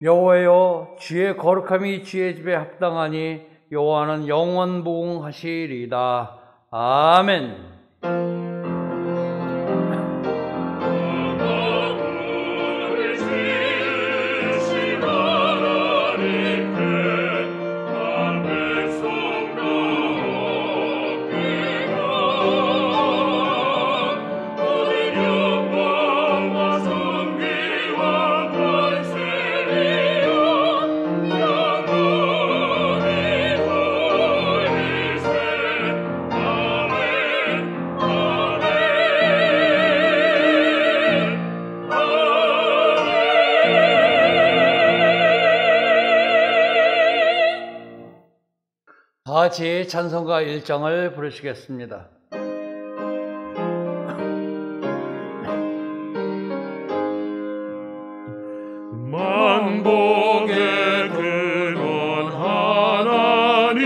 여호와여, 주의 거룩함이 주의 집에 합당하니 여호와는 영원 무궁하시리이다. 아멘. 다 같이 찬송가 1장을 부르시겠습니다. 만복의 근원 하나님,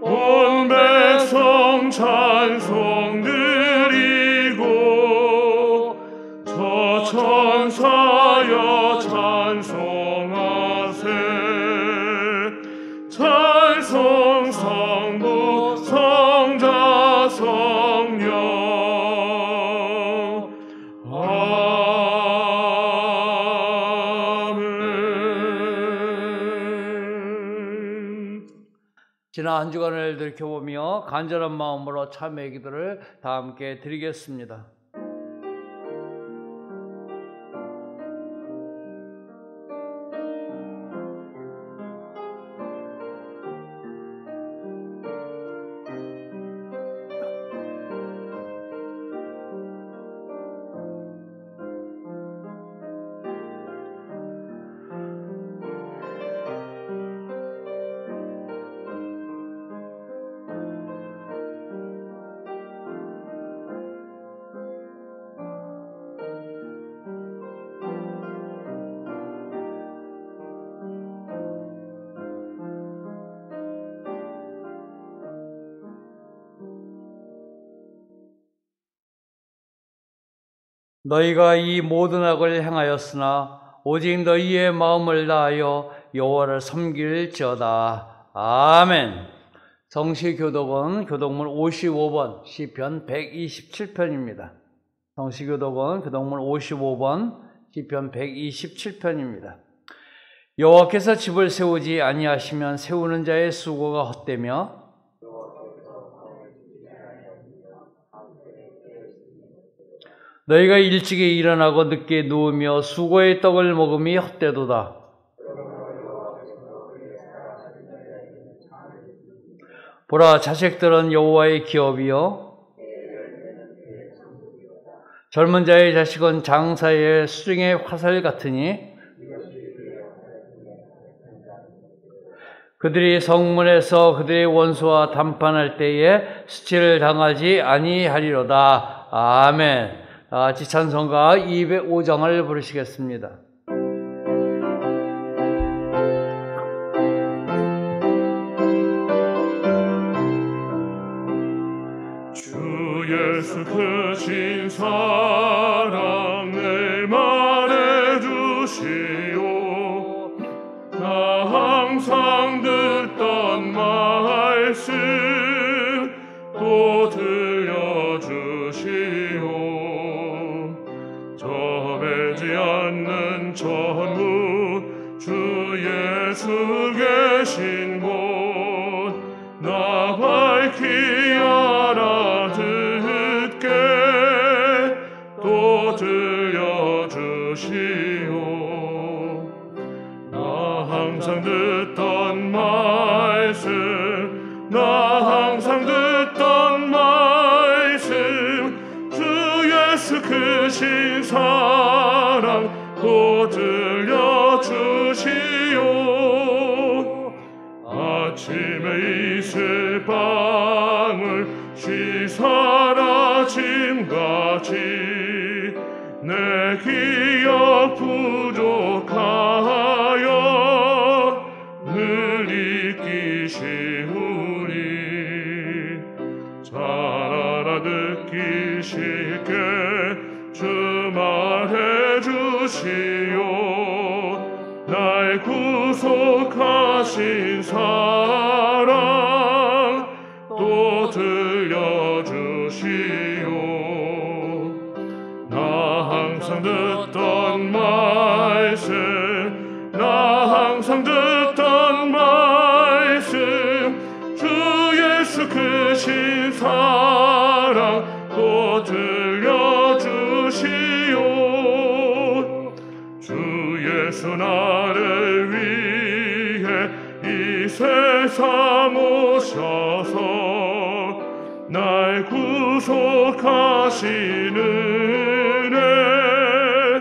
온 백성 찬송 드리고 저 천사여 찬송하세. 찬송 성부 성자 성령. 아멘. 지난 한 주간을 들켜보며 간절한 마음으로 참회 기도를 다 함께 드리겠습니다. 너희가 이 모든 악을 행하였으나 오직 너희의 마음을 다하여 여호와를 섬길지어다. 아멘. 성시교독은 교독문 55번 시편 127편입니다. 성시교독은 교독문 55번 시편 127편입니다. 여호와께서 집을 세우지 아니하시면 세우는 자의 수고가 헛되며 너희가 일찍이 일어나고 늦게 누우며 수고의 떡을 먹음이 헛되도다. 보라, 자식들은 여호와의 기업이요 젊은 자의 자식은 장사의 수중의 화살 같으니 그들이 성문에서 그들의 원수와 담판할 때에 수치를 당하지 아니하리로다. 아멘. 같이 찬송가 205장을 부르시겠습니다. 주 예수 크신 사랑을 말해주시오. 나 항상 듣던 말씀 또 들려주시오. 점해지 않는 천국 주 예수 계신 곳 나 밝히 알아듣게 또 들려주시오. 나 항상 듣던 말씀 나 항상 듣던 말씀 주 예수 크신 사랑 또 들려주시오. 아침에 이슬 방울 쉬 사라짐같이 내 기억 부족하여 늘 잊기 쉬우니 잘 알아듣기 쉽게 주 말해주시오. 크신 사랑 또 들려주시오. 나 항상 듣던 말씀, 나 항상 듣던 말씀, 주 예수 크신 사랑 또 들려주시오. 주 예수 나를 위해 이 세상 오셔서 날 구속하시는 은혜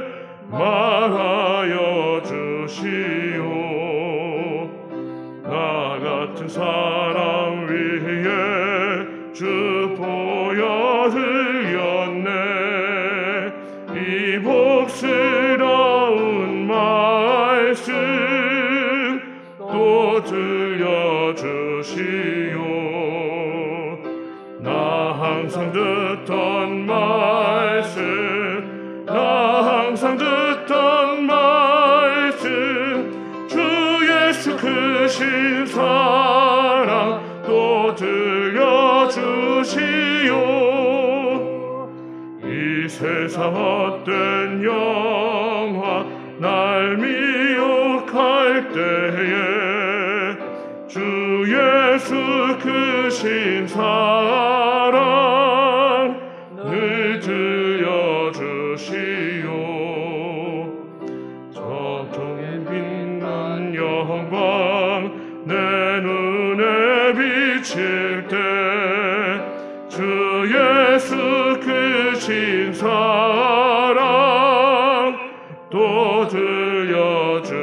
말하여 주시오. 나 같은 사람 위해 주 보혈 흘렸네. 이 복스러운 말씀 또 들려주시오. 나 항상 듣던 말씀, 나 항상 듣던 말씀, 주 예수 크신 사랑 또 들려주시오. 이 세상 헛된 영화 날 미혹할 때에 주 예수 크신 사랑 늘 들려주시오. 저통에 빛난 영광 내 눈에 비칠 때 주 예수 크신 사랑 또 들려주시오.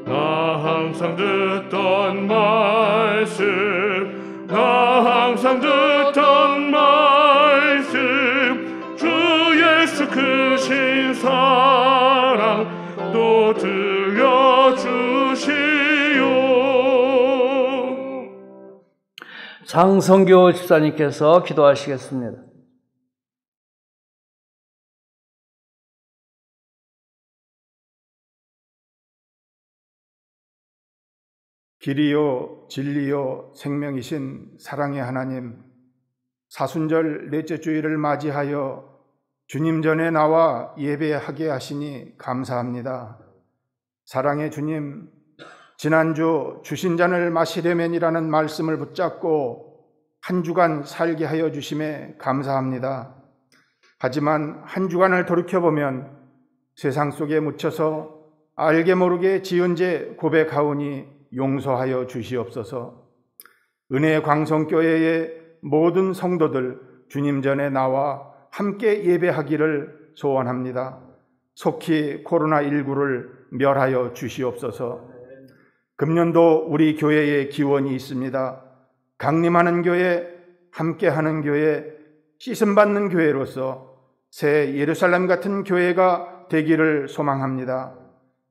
나 항상 듣던 말씀, 나 항상 듣던 말씀, 주 예수 크신 사랑 또 들려주시오. 장성교 집사님께서 기도하시겠습니다. 길이요 진리요 생명이신 사랑의 하나님, 사순절 넷째 주일을 맞이하여 주님 전에 나와 예배하게 하시니 감사합니다. 사랑의 주님, 지난주 주신 잔을 마시려면이라는 말씀을 붙잡고 한 주간 살게 하여 주심에 감사합니다. 하지만 한 주간을 돌이켜보면 세상 속에 묻혀서 알게 모르게 지은 죄 고백하오니 용서하여 주시옵소서. 은혜의 광성교회의 모든 성도들 주님 전에 나와 함께 예배하기를 소원합니다. 속히 코로나19를 멸하여 주시옵소서. 금년도 우리 교회에 기원이 있습니다. 강림하는 교회, 함께하는 교회, 씻음받는 교회로서 새 예루살렘 같은 교회가 되기를 소망합니다.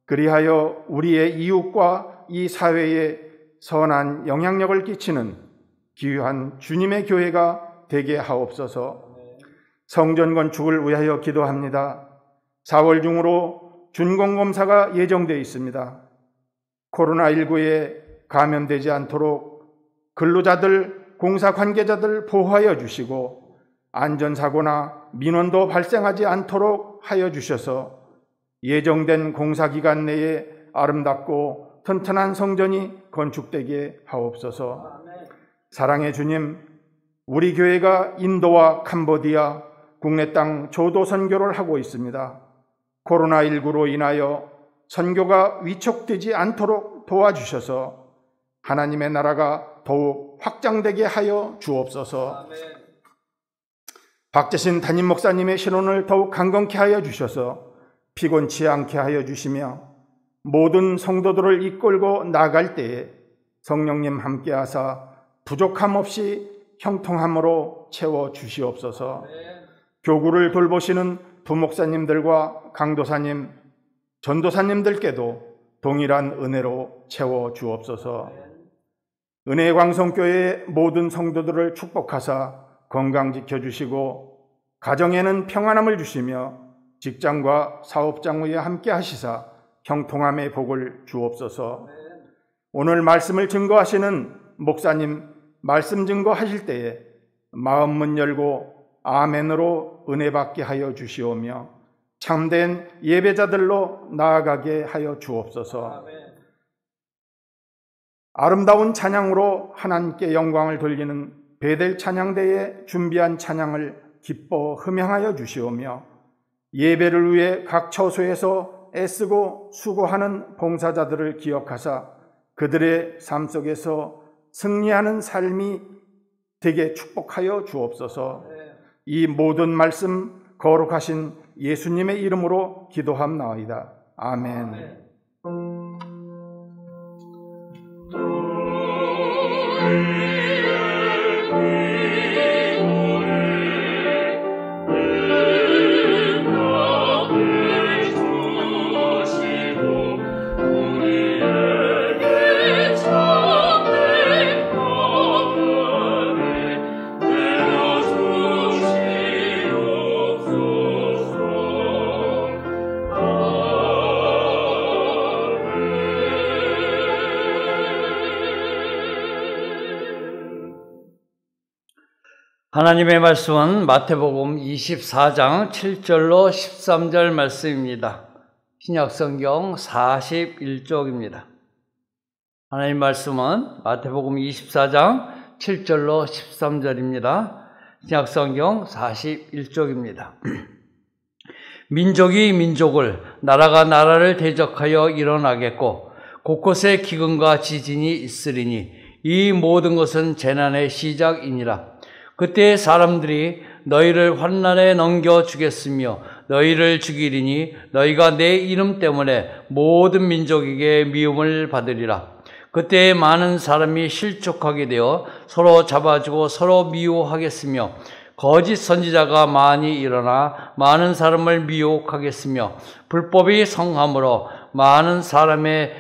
그리하여 우리의 이웃과 이 사회에 선한 영향력을 끼치는 귀한 주님의 교회가 되게 하옵소서. 성전 건축을 위하여 기도합니다. 4월 중으로 준공검사가 예정되어 있습니다. 코로나19에 감염되지 않도록 근로자들, 공사 관계자들 보호하여 주시고 안전사고나 민원도 발생하지 않도록 하여 주셔서 예정된 공사기간 내에 아름답고 튼튼한 성전이 건축되게 하옵소서. 사랑의 주님, 우리 교회가 인도와 캄보디아, 국내 땅 조도 선교를 하고 있습니다. 코로나19로 인하여 선교가 위축되지 않도록 도와주셔서 하나님의 나라가 더욱 확장되게 하여 주옵소서. 박재신 담임 목사님의 신혼을 더욱 강건케 하여 주셔서 피곤치 않게 하여 주시며 모든 성도들을 이끌고 나갈 때에 성령님 함께하사 부족함 없이 형통함으로 채워 주시옵소서. 교구를 돌보시는 부목사님들과 강도사님, 전도사님들께도 동일한 은혜로 채워 주옵소서. 은혜의 광성교회의 모든 성도들을 축복하사 건강 지켜주시고 가정에는 평안함을 주시며 직장과 사업장 위에 함께 하시사 형통함의 복을 주옵소서. 오늘 말씀을 증거하시는 목사님 말씀 증거하실 때에 마음 문 열고 아멘으로 은혜 받게 하여 주시오며 참된 예배자들로 나아가게 하여 주옵소서. 아름다운 찬양으로 하나님께 영광을 돌리는 베델 찬양대에 준비한 찬양을 기뻐 흠양하여 주시오며 예배를 위해 각 처소에서 애쓰고 수고하는 봉사자들을 기억하사 그들의 삶 속에서 승리하는 삶이 되게 축복하여 주옵소서. 이 모든 말씀 거룩하신 예수님의 이름으로 기도함나이다. 아멘. 하나님의 말씀은 마태복음 24장 7절로 13절 말씀입니다. 신약성경 41쪽입니다. 하나님 말씀은 마태복음 24장 7절로 13절입니다. 신약성경 41쪽입니다. 민족이 민족을, 나라가 나라를 대적하여 일어나겠고 곳곳에 기근과 지진이 있으리니 이 모든 것은 재난의 시작이니라. 그때 사람들이 너희를 환난에 넘겨주겠으며 너희를 죽이리니 너희가 내 이름 때문에 모든 민족에게 미움을 받으리라. 그때 많은 사람이 실족하게 되어 서로 잡아주고 서로 미워하겠으며 거짓 선지자가 많이 일어나 많은 사람을 미혹하겠으며 불법이 성함으로 많은 사람의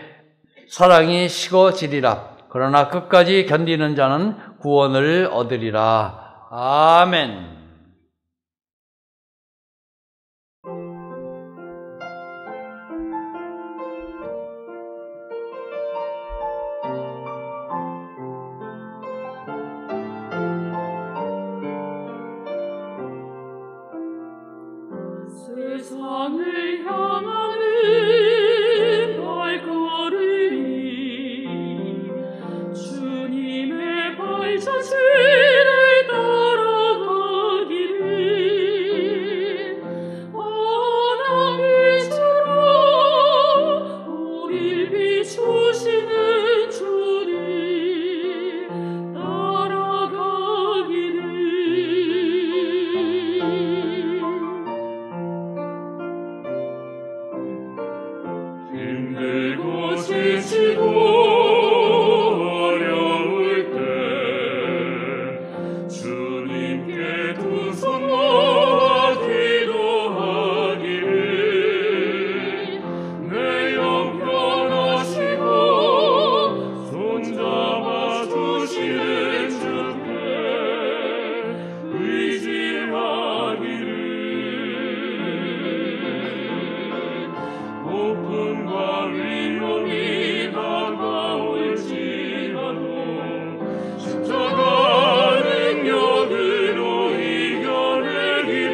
사랑이 식어지리라. 그러나 끝까지 견디는 자는 구원을 얻으리라. 아멘. 세상을 향하는 발걸음이 주님의 발자취를 따라가기를 바람일처럼 우릴 비추시는 주를 따라가기를. 힘들고 지치고 어려울 때 주님께 두 손 모아 기도하기를. 내 영 편하시고 손잡아 주시는 주께 의지하기를. 고통과 위험이 다가올지라도 십자가 능력으로 이겨내기를.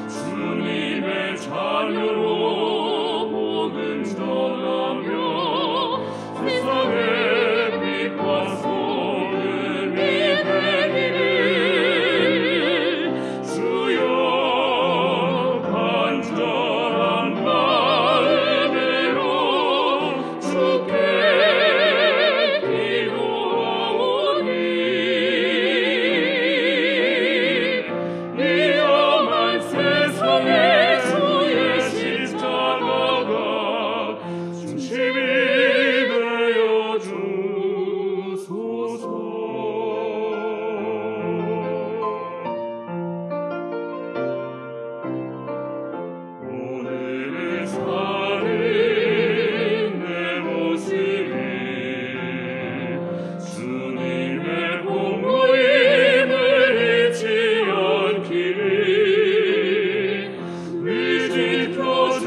주님의 자녀로 복음 전하며 세상의 빛과 소금이 되기를. 주여 간절한 마음으로 주께 기도하오니 위험한 세상에 주의 십자가가 중심이 되어 주소서. 오늘을 사는 내 모습이 주님의 공로임을 잊지 않기를. 의지켜주시는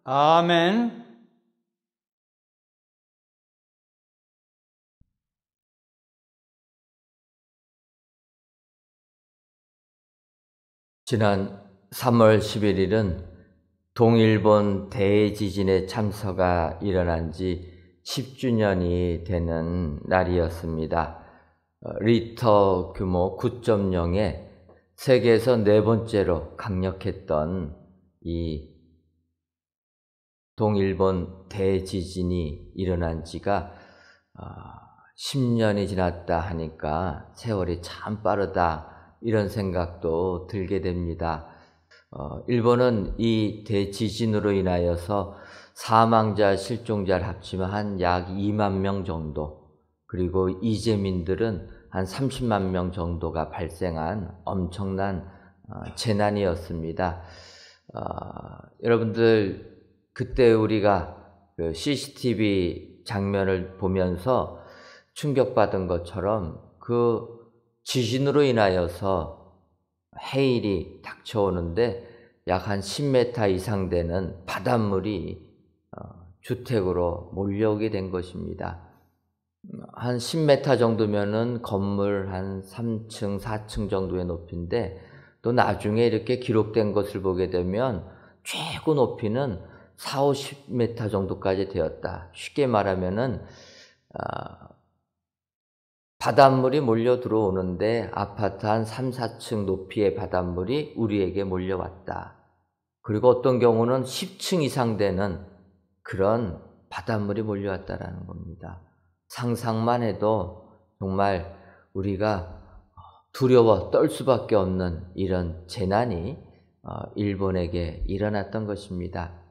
아멘. 지난 3월 11일은 동일본 대지진의 참사가 일어난 지 10주년이 되는 날이었습니다. 리터 규모 9.0의 세계에서 네 번째로 강력했던 이 동일본 대지진이 일어난 지가 10년이 지났다 하니까 세월이 참 빠르다, 이런 생각도 들게 됩니다. 일본은 이 대지진으로 인하여서 사망자, 실종자를 합치면 한 약 2만 명 정도, 그리고 이재민들은 한 30만 명 정도가 발생한 엄청난 재난이었습니다. 여러분들, 그때 우리가 그 CCTV 장면을 보면서 충격받은 것처럼 그 지진으로 인하여서 해일이 닥쳐오는데 약 한 10m 이상 되는 바닷물이 주택으로 몰려오게 된 것입니다. 한 10m 정도면은 건물 한 3층, 4층 정도의 높이인데, 또 나중에 이렇게 기록된 것을 보게 되면 최고 높이는 4, 50m 정도까지 되었다. 쉽게 말하면은 바닷물이 몰려 들어오는데 아파트 한 3, 4층 높이의 바닷물이 우리에게 몰려왔다. 그리고 어떤 경우는 10층 이상 되는 그런 바닷물이 몰려왔다라는 겁니다. 상상만 해도 정말 우리가 두려워 떨 수밖에 없는 이런 재난이 일본에게 일어났던 것입니다.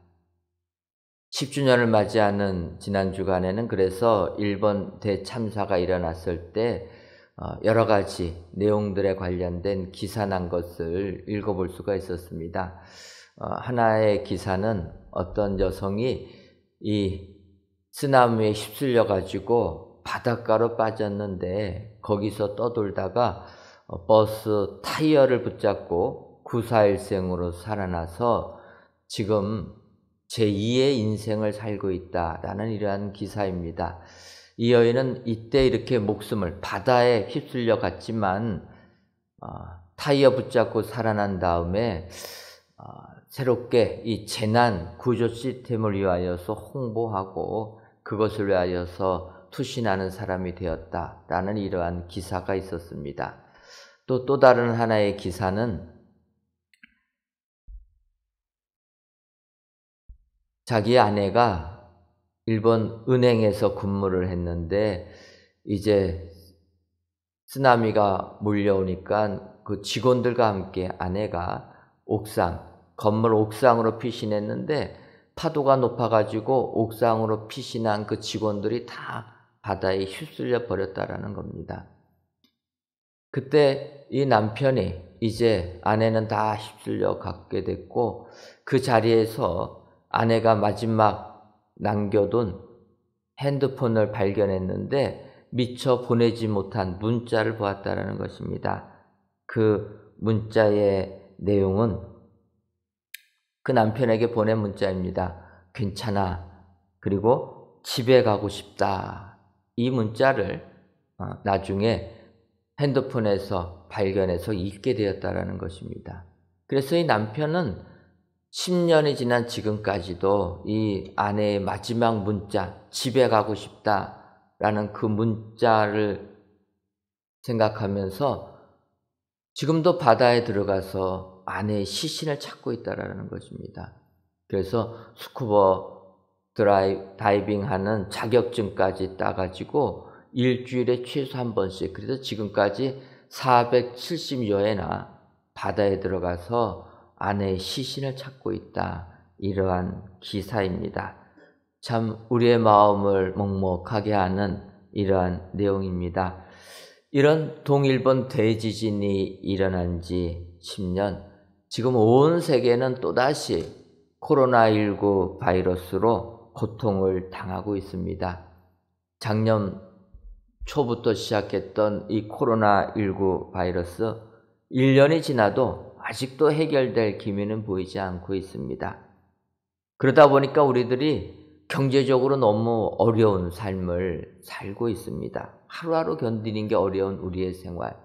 10주년을 맞이하는 지난 주간에는 그래서 일본 대참사가 일어났을 때 여러 가지 내용들에 관련된 기사 난 것을 읽어볼 수가 있었습니다. 하나의 기사는 어떤 여성이 이 쓰나미에 휩쓸려 가지고 바닷가로 빠졌는데, 거기서 떠돌다가 버스 타이어를 붙잡고 구사일생으로 살아나서 지금 제2의 인생을 살고 있다라는 이러한 기사입니다. 이 여인은 이때 이렇게 목숨을 바다에 휩쓸려 갔지만 타이어 붙잡고 살아난 다음에 새롭게 이 재난 구조 시스템을 위하여서 홍보하고 그것을 위하여서 투신하는 사람이 되었다라는 이러한 기사가 있었습니다. 또 다른 하나의 기사는 자기 아내가 일본 은행에서 근무를 했는데 이제 쓰나미가 몰려오니까 그 직원들과 함께 아내가 건물 옥상으로 피신했는데 파도가 높아가지고 옥상으로 피신한 그 직원들이 다 바다에 휩쓸려 버렸다라는 겁니다. 그때 이 남편이 이제 아내는 다 휩쓸려 갖게 됐고, 그 자리에서 아내가 마지막 남겨둔 핸드폰을 발견했는데 미처 보내지 못한 문자를 보았다라는 것입니다. 그 문자의 내용은 그 남편에게 보낸 문자입니다. 괜찮아. 그리고 집에 가고 싶다. 이 문자를 나중에 핸드폰에서 발견해서 읽게 되었다라는 것입니다. 그래서 이 남편은 10년이 지난 지금까지도 이 아내의 마지막 문자, 집에 가고 싶다라는 그 문자를 생각하면서 지금도 바다에 들어가서 아내의 시신을 찾고 있다라는 것입니다. 그래서 스쿠버 다이빙하는 자격증까지 따가지고 일주일에 최소 한 번씩, 그래서 지금까지 470여회나 바다에 들어가서 아내의 시신을 찾고 있다. 이러한 기사입니다. 참 우리의 마음을 먹먹하게 하는 이러한 내용입니다. 이런 동일본 대지진이 일어난 지 10년, 지금 온 세계는 또다시 코로나19 바이러스로 고통을 당하고 있습니다. 작년 초부터 시작했던 이 코로나19 바이러스 1년이 지나도 아직도 해결될 기미는 보이지 않고 있습니다. 그러다 보니까 우리들이 경제적으로 너무 어려운 삶을 살고 있습니다. 하루하루 견디는 게 어려운 우리의 생활.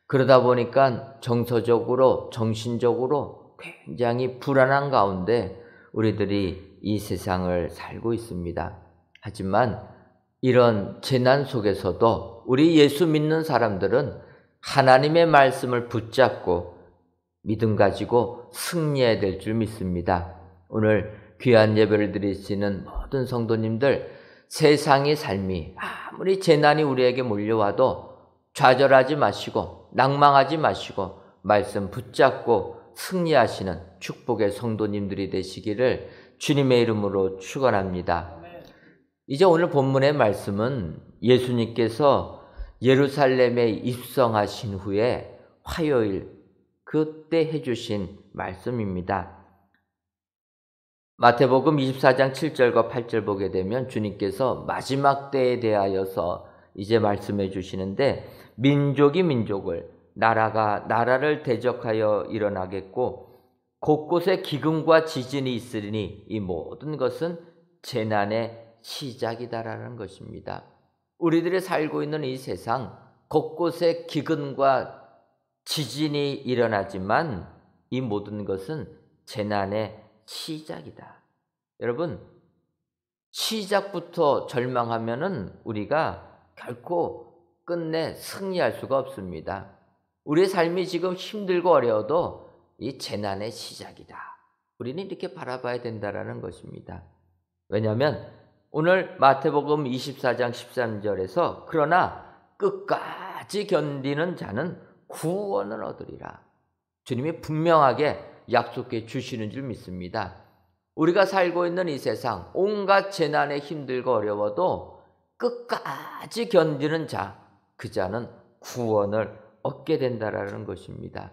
그러다 보니까 정서적으로, 정신적으로 굉장히 불안한 가운데 우리들이 이 세상을 살고 있습니다. 하지만 이런 재난 속에서도 우리 예수 믿는 사람들은 하나님의 말씀을 붙잡고 믿음 가지고 승리해야 될 줄 믿습니다. 오늘 귀한 예배를 드리시는 모든 성도님들, 세상의 삶이 아무리 재난이 우리에게 몰려와도 좌절하지 마시고 낭망하지 마시고 말씀 붙잡고 승리하시는 축복의 성도님들이 되시기를 주님의 이름으로 축원합니다. 이제 오늘 본문의 말씀은 예수님께서 예루살렘에 입성하신 후에 화요일 그때 해주신 말씀입니다. 마태복음 24장 7절과 8절 보게 되면 주님께서 마지막 때에 대하여서 이제 말씀해 주시는데, 민족이 민족을, 나라가 나라를 대적하여 일어나겠고 곳곳에 기근과 지진이 있으리니 이 모든 것은 재난의 시작이다라는 것입니다. 우리들이 살고 있는 이 세상 곳곳에 기근과 지진이 일어나지만 이 모든 것은 재난의 시작이다. 여러분, 시작부터 절망하면은 우리가 결코 끝내 승리할 수가 없습니다. 우리의 삶이 지금 힘들고 어려워도 이 재난의 시작이다. 우리는 이렇게 바라봐야 된다라는 것입니다. 왜냐하면 오늘 마태복음 24장 13절에서 그러나 끝까지 견디는 자는 구원을 얻으리라. 주님이 분명하게 약속해 주시는 줄 믿습니다. 우리가 살고 있는 이 세상 온갖 재난에 힘들고 어려워도 끝까지 견디는 자, 그 자는 구원을 얻게 된다라는 것입니다.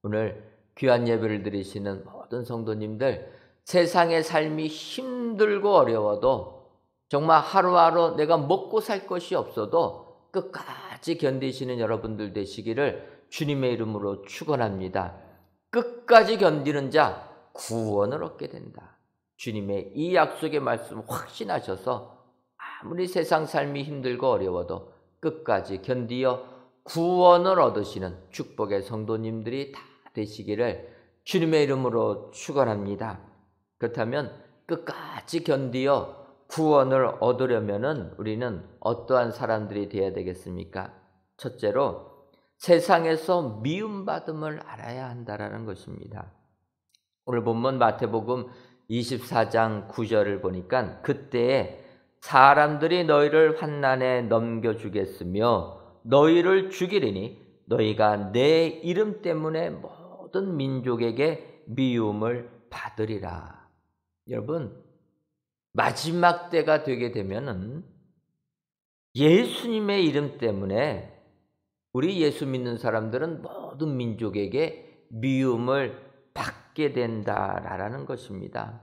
오늘 귀한 예배를 드리시는 모든 성도님들, 세상의 삶이 힘들고 어려워도 정말 하루하루 내가 먹고 살 것이 없어도 끝까지 견디시는 여러분들 되시기를 주님의 이름으로 축원합니다. 끝까지 견디는 자 구원을 얻게 된다. 주님의 이 약속의 말씀 확신하셔서 아무리 세상 삶이 힘들고 어려워도 끝까지 견디어 구원을 얻으시는 축복의 성도님들이 다 되시기를 주님의 이름으로 축원합니다. 그렇다면 끝까지 견디어 구원을 얻으려면은 우리는 어떠한 사람들이 되어야 되겠습니까? 첫째로 세상에서 미움받음을 알아야 한다라는 것입니다. 오늘 본문 마태복음 24장 9절을 보니까 그때에 사람들이 너희를 환난에 넘겨주겠으며 너희를 죽이리니 너희가 내 이름 때문에 모든 민족에게 미움을 받으리라. 여러분, 마지막 때가 되게 되면은 예수님의 이름 때문에 우리 예수 믿는 사람들은 모든 민족에게 미움을 받게 된다라는 것입니다.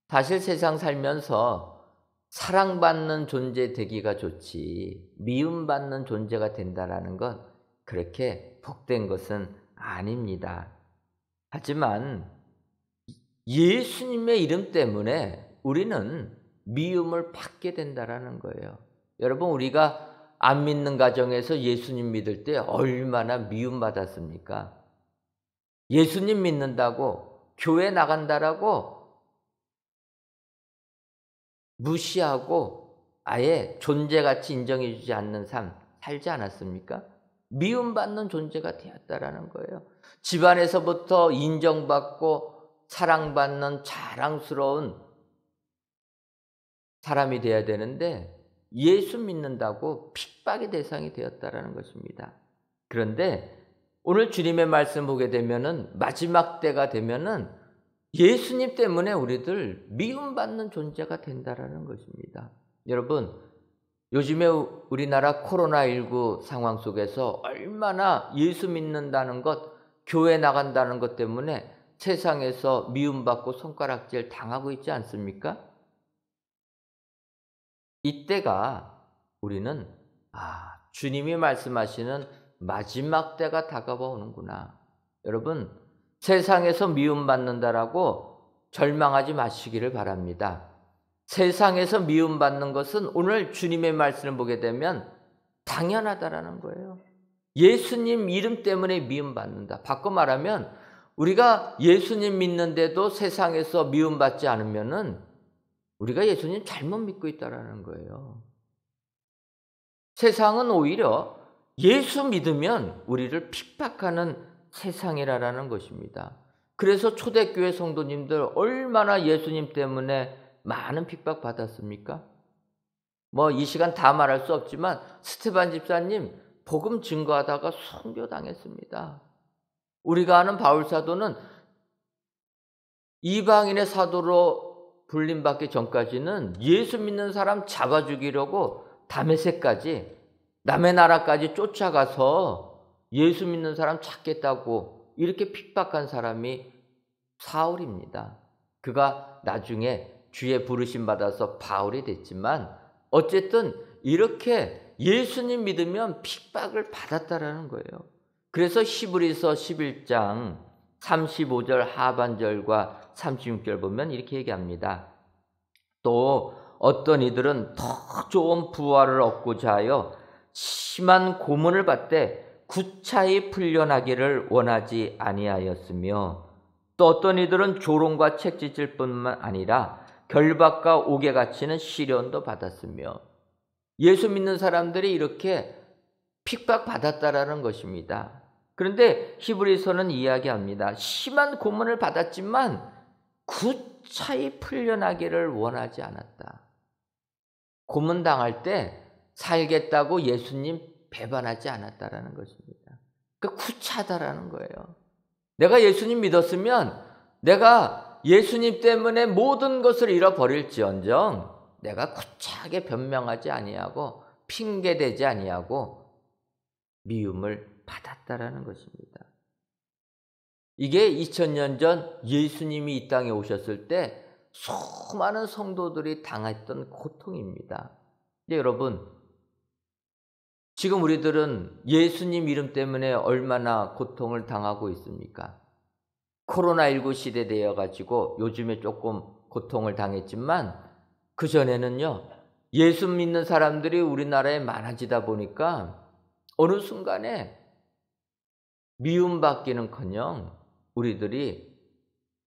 사실 세상 살면서 사랑받는 존재 되기가 좋지 미움받는 존재가 된다라는 건 그렇게 복된 것은 아닙니다. 하지만 예수님의 이름 때문에 우리는 미움을 받게 된다라는 거예요. 여러분, 우리가 안 믿는 가정에서 예수님 믿을 때 얼마나 미움받았습니까? 예수님 믿는다고, 교회 나간다라고 무시하고 아예 존재같이 인정해 주지 않는 삶 살지 않았습니까? 미움받는 존재가 되었다라는 거예요. 집안에서부터 인정받고 사랑받는 자랑스러운 사람이 되어야 되는데 예수 믿는다고 핍박의 대상이 되었다라는 것입니다. 그런데 오늘 주님의 말씀 보게 되면은 마지막 때가 되면은 예수님 때문에 우리들 미움받는 존재가 된다라는 것입니다. 여러분, 요즘에 우리나라 코로나19 상황 속에서 얼마나 예수 믿는다는 것, 교회 나간다는 것 때문에 세상에서 미움받고 손가락질 당하고 있지 않습니까? 이때가 우리는 주님이 말씀하시는 마지막 때가 다가와 오는구나. 여러분, 세상에서 미움받는다라고 절망하지 마시기를 바랍니다. 세상에서 미움받는 것은 오늘 주님의 말씀을 보게 되면 당연하다라는 거예요. 예수님 이름 때문에 미움받는다. 바꿔 말하면 우리가 예수님 믿는데도 세상에서 미움받지 않으면은 우리가 예수님 잘못 믿고 있다라는 거예요. 세상은 오히려 예수 믿으면 우리를 핍박하는 세상이라는 것입니다. 그래서 초대교회 성도님들 얼마나 예수님 때문에 많은 핍박 받았습니까? 이 시간 다 말할 수 없지만 스테반 집사님 복음 증거하다가 순교당했습니다. 우리가 아는 바울 사도는 이방인의 사도로 불림받기 전까지는 예수 믿는 사람 잡아 죽이려고 다메섹까지 남의 나라까지 쫓아가서 예수 믿는 사람 찾겠다고 이렇게 핍박한 사람이 사울입니다. 그가 나중에 주의 부르심 받아서 바울이 됐지만 어쨌든 이렇게 예수님 믿으면 핍박을 받았다라는 거예요. 그래서 히브리서 11장 35절 하반절과 36절 보면 이렇게 얘기합니다. 또 어떤 이들은 더 좋은 부활을 얻고자 하여 심한 고문을 받되 구차히 풀려나기를 원하지 아니하였으며 또 어떤 이들은 조롱과 채찍질 뿐만 아니라 결박과 옥에 갇히는 시련도 받았으며 예수 믿는 사람들이 이렇게 핍박받았다라는 것입니다. 그런데 히브리서는 이야기합니다. 심한 고문을 받았지만 구차히 풀려나기를 원하지 않았다. 고문당할 때 살겠다고 예수님 배반하지 않았다라는 것입니다. 그러니까 구차하다라는 거예요. 내가 예수님 믿었으면 내가 예수님 때문에 모든 것을 잃어버릴지언정 내가 구차하게 변명하지 아니하고 핑계대지 아니하고 미움을 받았다라는 것입니다. 이게 2000년 전 예수님이 이 땅에 오셨을 때 수많은 성도들이 당했던 고통입니다. 근데 여러분, 지금 우리들은 예수님 이름 때문에 얼마나 고통을 당하고 있습니까? 코로나19 시대 되어가지고 요즘에 조금 고통을 당했지만 그전에는요, 예수 믿는 사람들이 우리나라에 많아지다 보니까 어느 순간에 미움받기는커녕 우리들이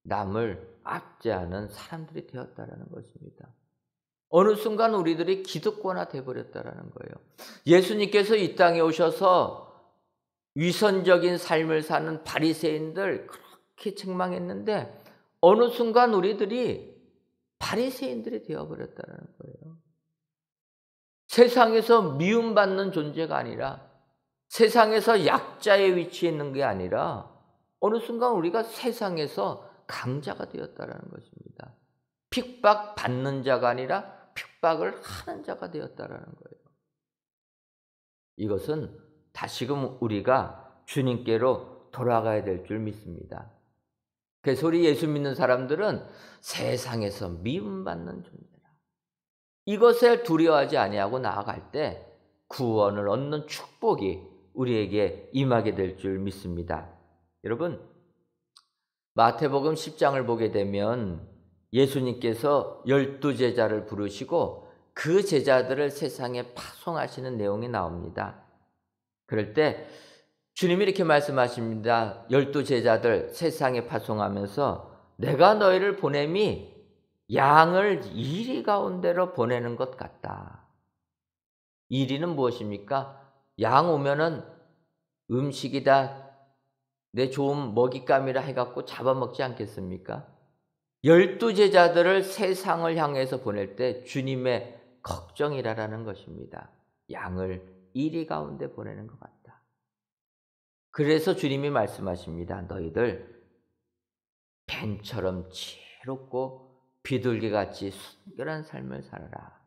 남을 압제하는 사람들이 되었다라는 것입니다. 어느 순간 우리들이 기득권화 되어버렸다라는 거예요. 예수님께서 이 땅에 오셔서 위선적인 삶을 사는 바리새인들 그렇게 책망했는데 어느 순간 우리들이 바리새인들이 되어버렸다는 거예요. 세상에서 미움받는 존재가 아니라 세상에서 약자의 위치에 있는 게 아니라 어느 순간 우리가 세상에서 강자가 되었다는 것입니다. 핍박받는 자가 아니라 핍박을 하는 자가 되었다는 거예요. 이것은 다시금 우리가 주님께로 돌아가야 될 줄 믿습니다. 그래서 우리 예수 믿는 사람들은 세상에서 미움받는 존재라. 이것을 두려워하지 아니하고 나아갈 때 구원을 얻는 축복이 우리에게 임하게 될 줄 믿습니다. 여러분, 마태복음 10장을 보게 되면 예수님께서 12제자를 부르시고 그 제자들을 세상에 파송하시는 내용이 나옵니다. 그럴 때 주님이 이렇게 말씀하십니다. 12제자들 세상에 파송하면서 내가 너희를 보냄이 양을 이리 가운데로 보내는 것 같다. 이리는 무엇입니까? 양 오면은 음식이다, 내 좋은 먹잇감이라 해갖고 잡아먹지 않겠습니까? 12제자들을 세상을 향해서 보낼 때 주님의 걱정이라는 것입니다. 양을 이리 가운데 보내는 것 같다. 그래서 주님이 말씀하십니다. 너희들 뱀처럼 지혜롭고 비둘기같이 순결한 삶을 살아라.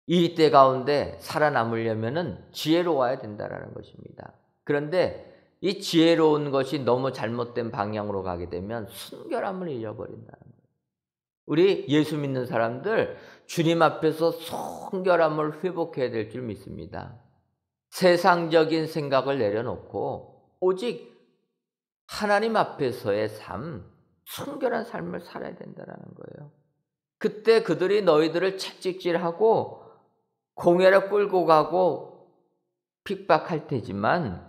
이 때 가운데 살아남으려면은 지혜로워야 된다라는 것입니다. 그런데 이 지혜로운 것이 너무 잘못된 방향으로 가게 되면 순결함을 잃어버린다는 거예요. 우리 예수 믿는 사람들 주님 앞에서 순결함을 회복해야 될 줄 믿습니다. 세상적인 생각을 내려놓고 오직 하나님 앞에서의 삶, 순결한 삶을 살아야 된다는 거예요. 그때 그들이 너희들을 채찍질하고 공회로 끌고 가고 핍박할 테지만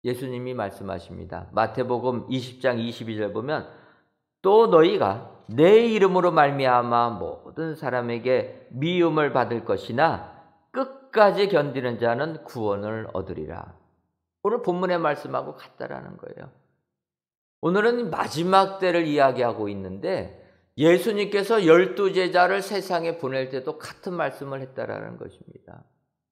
예수님이 말씀하십니다. 마태복음 20장 22절 보면 또 너희가 내 이름으로 말미암아 모든 사람에게 미움을 받을 것이나 끝까지 견디는 자는 구원을 얻으리라. 오늘 본문의 말씀하고 같다라는 거예요. 오늘은 마지막 때를 이야기하고 있는데 예수님께서 12제자를 세상에 보낼 때도 같은 말씀을 했다라는 것입니다.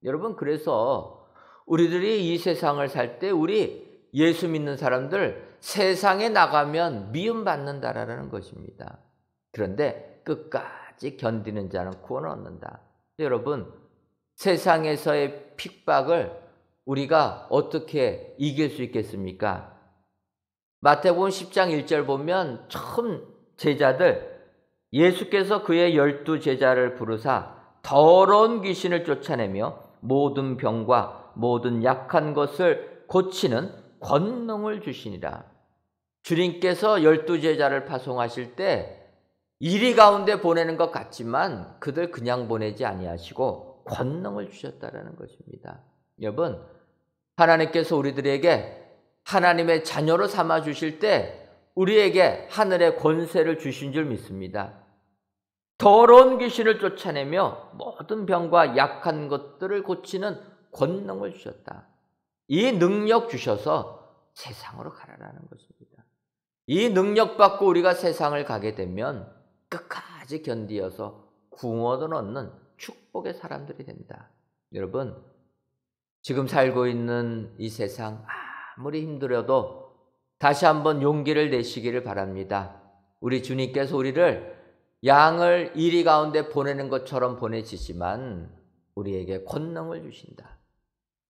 여러분, 그래서 우리들이 이 세상을 살 때 우리 예수 믿는 사람들 세상에 나가면 미움받는다라는 것입니다. 그런데 끝까지 견디는 자는 구원을 얻는다. 여러분, 세상에서의 핍박을 우리가 어떻게 이길 수 있겠습니까? 마태복음 10장 1절 보면 처음 제자들 예수께서 그의 12제자를 부르사 더러운 귀신을 쫓아내며 모든 병과 모든 약한 것을 고치는 권능을 주시니라. 주님께서 12제자를 파송하실 때 이리 가운데 보내는 것 같지만 그들 그냥 보내지 아니하시고 권능을 주셨다라는 것입니다. 여러분, 하나님께서 우리들에게 하나님의 자녀로 삼아 주실 때 우리에게 하늘의 권세를 주신 줄 믿습니다. 더러운 귀신을 쫓아내며 모든 병과 약한 것들을 고치는 권능을 주셨다. 이 능력 주셔서 세상으로 가라라는 것입니다. 이 능력 받고 우리가 세상을 가게 되면 끝까지 견디어서 구원을 얻는 축복의 사람들이 된다. 여러분, 지금 살고 있는 이 세상 아무리 힘들어도 다시 한번 용기를 내시기를 바랍니다. 우리 주님께서 우리를 양을 이리 가운데 보내는 것처럼 보내시지만 우리에게 권능을 주신다.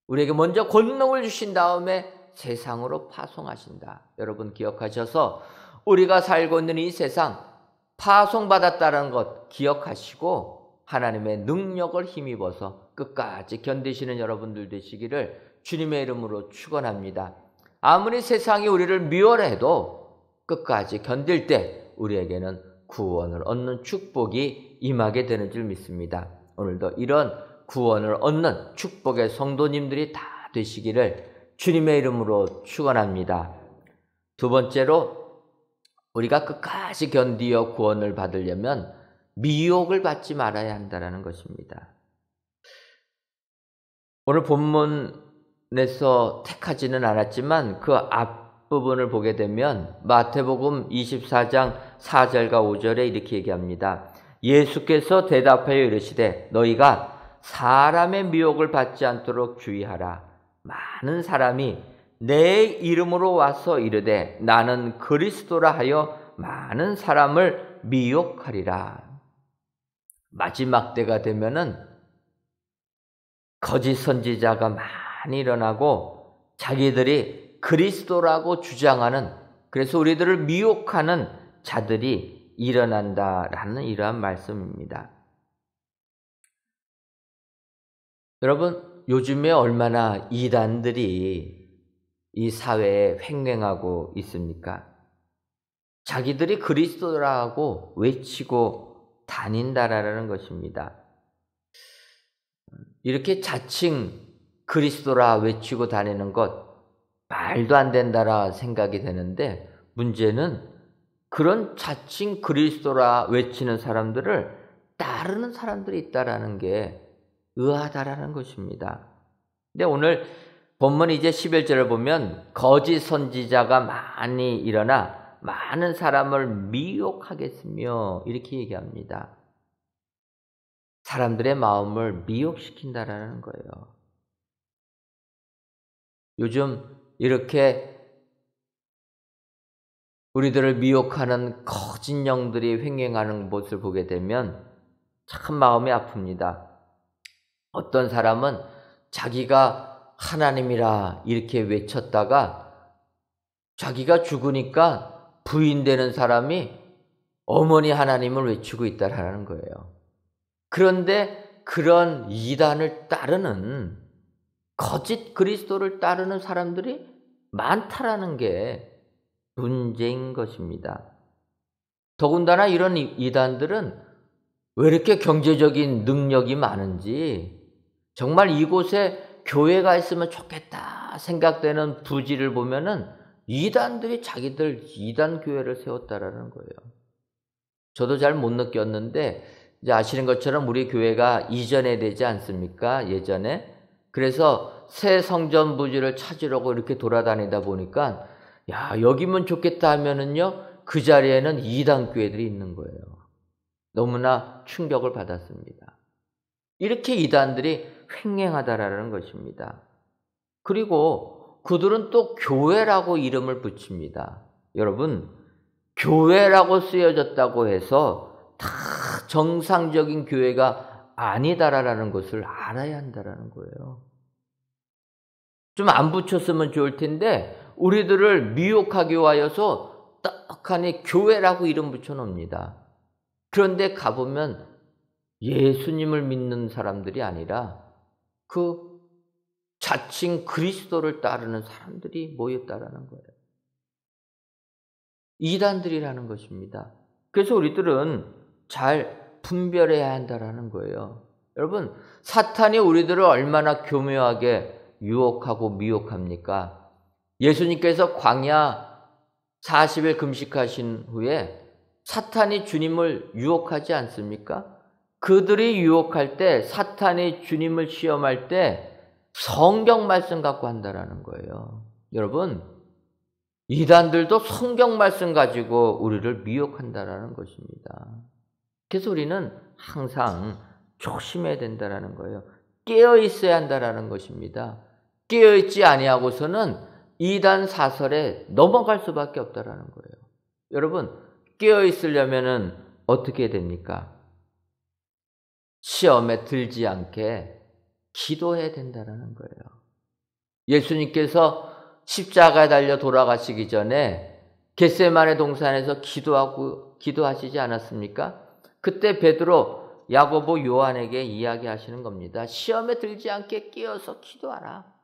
우리에게 먼저 권능을 주신 다음에 세상으로 파송하신다. 여러분 기억하셔서 우리가 살고 있는 이 세상 파송받았다는 것 기억하시고 하나님의 능력을 힘입어서 끝까지 견디시는 여러분들 되시기를 주님의 이름으로 축원합니다. 아무리 세상이 우리를 미워해도 끝까지 견딜 때 우리에게는 구원을 얻는 축복이 임하게 되는 줄 믿습니다. 오늘도 이런 구원을 얻는 축복의 성도님들이 다 되시기를 주님의 이름으로 축원합니다. 두 번째로 우리가 끝까지 견디어 구원을 받으려면 미혹을 받지 말아야 한다는 것입니다. 오늘 본문에서 택하지는 않았지만 그 앞부분을 보게 되면 마태복음 24장 4절과 5절에 이렇게 얘기합니다. 예수께서 대답하여 이르시되 너희가 사람의 미혹을 받지 않도록 주의하라. 많은 사람이 내 이름으로 와서 이르되 나는 그리스도라 하여 많은 사람을 미혹하리라. 마지막 때가 되면은 거짓 선지자가 많이 일어나고 자기들이 그리스도라고 주장하는, 그래서 우리들을 미혹하는 자들이 일어난다라는 이러한 말씀입니다. 여러분, 요즘에 얼마나 이단들이 이 사회에 횡행하고 있습니까? 자기들이 그리스도라고 외치고 다닌다라는 것입니다. 이렇게 자칭 그리스도라 외치고 다니는 것 말도 안 된다라 생각이 되는데, 문제는 그런 자칭 그리스도라 외치는 사람들을 따르는 사람들이 있다라는 게 의아하다라는 것입니다. 근데 오늘 본문 이제 11절을 보면 거짓 선지자가 많이 일어나 많은 사람을 미혹하겠으며 이렇게 얘기합니다. 사람들의 마음을 미혹시킨다라는 거예요. 요즘 이렇게 우리들을 미혹하는 거짓 영들이 횡행하는 모습을 보게 되면 참 마음이 아픕니다. 어떤 사람은 자기가 하나님이라 이렇게 외쳤다가 자기가 죽으니까 부인되는 사람이 어머니 하나님을 외치고 있다라는 거예요. 그런데 그런 이단을 따르는 거짓 그리스도를 따르는 사람들이 많다라는 게 문제인 것입니다. 더군다나 이런 이단들은 왜 이렇게 경제적인 능력이 많은지, 정말 이곳에 교회가 있으면 좋겠다 생각되는 부지를 보면은 이단들이 자기들 이단 교회를 세웠다라는 거예요. 저도 잘 못 느꼈는데 이제 아시는 것처럼 우리 교회가 이전에 되지 않습니까? 예전에. 그래서 새 성전 부지를 찾으려고 이렇게 돌아다니다 보니까 야, 여기면 좋겠다 하면은요, 그 자리에는 이단 교회들이 있는 거예요. 너무나 충격을 받았습니다. 이렇게 이단들이 횡행하다라는 것입니다. 그리고 그들은 또 교회라고 이름을 붙입니다. 여러분, 교회라고 쓰여졌다고 해서 다 정상적인 교회가 아니다라는 것을 알아야 한다라는 거예요. 좀 안 붙였으면 좋을 텐데 우리들을 미혹하기 위하여서 떡하니 교회라고 이름 붙여놓습니다. 그런데 가보면 예수님을 믿는 사람들이 아니라 그 자칭 그리스도를 따르는 사람들이 모였다라는 거예요. 이단들이라는 것입니다. 그래서 우리들은 잘 분별해야 한다라는 거예요. 여러분, 사탄이 우리들을 얼마나 교묘하게 유혹하고 미혹합니까? 예수님께서 광야 40일 금식하신 후에 사탄이 주님을 유혹하지 않습니까? 그들이 유혹할 때, 사탄이 주님을 시험할 때 성경 말씀 갖고 한다라는 거예요. 여러분, 이단들도 성경 말씀 가지고 우리를 미혹한다라는 것입니다. 그래서 우리는 항상 조심해야 된다라는 거예요. 깨어 있어야 한다라는 것입니다. 깨어 있지 아니하고서는 이단 사설에 넘어갈 수밖에 없다라는 거예요. 여러분, 깨어 있으려면은 어떻게 됩니까? 시험에 들지 않게 기도해야 된다라는 거예요. 예수님께서 십자가에 달려 돌아가시기 전에 겟세마네 동산에서 기도하시지 않았습니까? 그때 베드로, 야고보, 요한에게 이야기하시는 겁니다. 시험에 들지 않게 끼어서 기도하라.